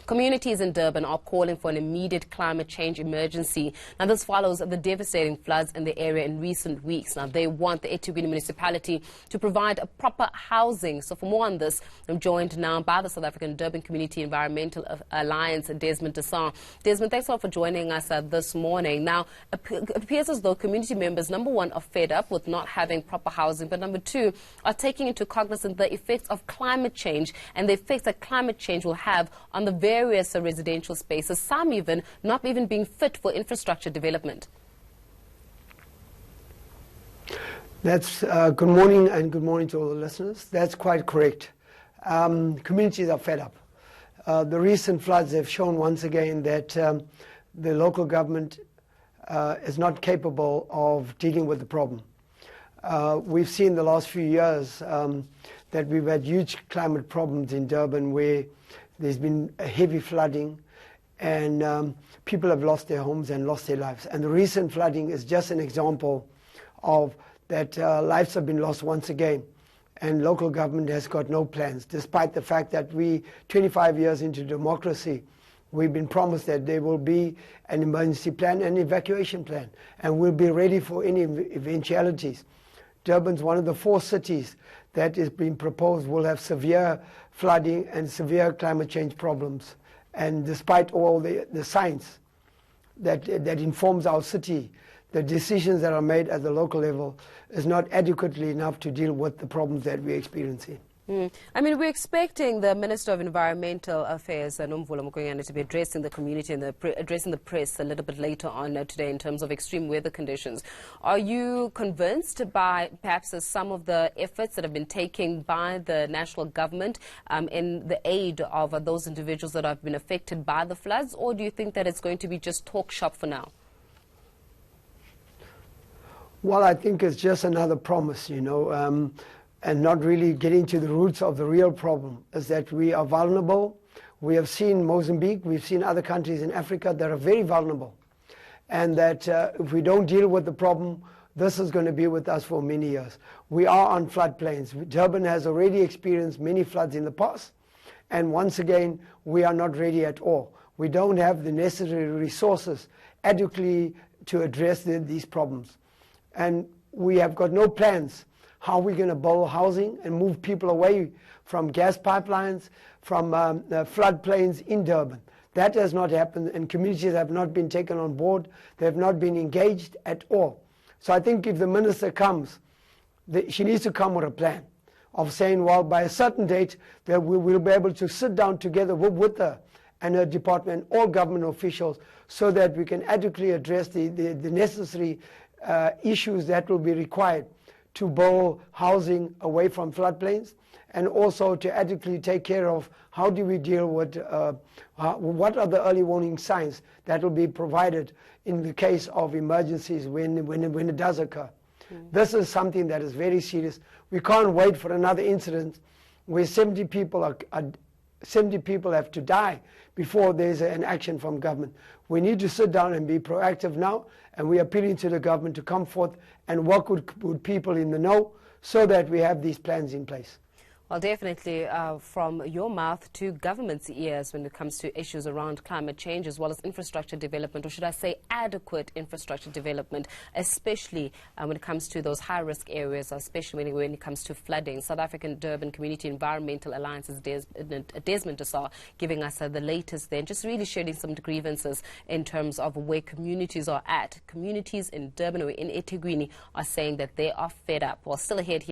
Communities in Durban are calling for an immediate climate change emergency. Now, this follows the devastating floods in the area in recent weeks. Now, they want the eThekwini municipality to provide a proper housing. So for more on this, I'm joined now by the South African Durban Community Environmental Alliance, Desmond Desar. Desmond, thanks a lot for joining us this morning. Now, it appears as though community members, number one, are fed up with not having proper housing, but number two, are taking into cognizance the effects of climate change and the effects that climate change will have on the various residential spaces, some even not even being fit for infrastructure development. That's good morning, and good morning to all the listeners. That's quite correct. Communities are fed up. The recent floods have shown once again that the local government is not capable of dealing with the problem. We've seen the last few years that we've had huge climate problems in Durban, where there's been a heavy flooding, and people have lost their homes and lost their lives. And the recent flooding is just an example of that. Lives have been lost once again, and local government has got no plans, despite the fact that 25 years into democracy, we've been promised that there will be an emergency plan and evacuation plan, and we'll be ready for any eventualities. Durban's one of the 4 cities that is being proposed will have severe flooding and severe climate change problems. And despite all the science that informs our city, the decisions that are made at the local level is not adequately enough to deal with the problems that we're experiencing. I mean, we're expecting the Minister of Environmental Affairs, Nomvula Mokonyane, to be addressing the community and addressing the press a little bit later on today in terms of extreme weather conditions. Are you convinced by perhaps some of the efforts that have been taken by the national government in the aid of those individuals that have been affected by the floods, or do you think that it's going to be just talk shop for now? Well, I think it's just another promise, and not really getting to the roots of the real problem, is that we are vulnerable. We have seen Mozambique, we've seen other countries in Africa that are very vulnerable. And that if we don't deal with the problem, this is going to be with us for many years. We are on floodplains. Durban has already experienced many floods in the past. And once again, we are not ready at all. We don't have the necessary resources adequately to address these problems. And we have got no plans how we're going to build housing and move people away from gas pipelines, from floodplains in Durban. That has not happened, and communities have not been taken on board. They have not been engaged at all. So I think if the minister comes, she needs to come with a plan of saying, well, by a certain date, that we will be able to sit down together with her and her department, all government officials, so that we can adequately address the necessary issues that will be required to build housing away from floodplains, and also to adequately take care of how do we deal with what are the early warning signs that will be provided in the case of emergencies when it does occur. This is something that is very serious. We can't wait for another incident where 70 people have to die before there's an action from government. We need to sit down and be proactive now, and we are appealing to the government to come forth and work with people in the know so that we have these plans in place. Well, definitely from your mouth to government's ears when it comes to issues around climate change as well as infrastructure development, or should I say adequate infrastructure development, especially when it comes to those high-risk areas, especially when it comes to flooding. South African Durban Community Environmental Alliance's Desmond Desar giving us the latest there, and just really sharing some grievances in terms of where communities are at. Communities in Durban or in eThekwini are saying that they are fed up. Well, still ahead here.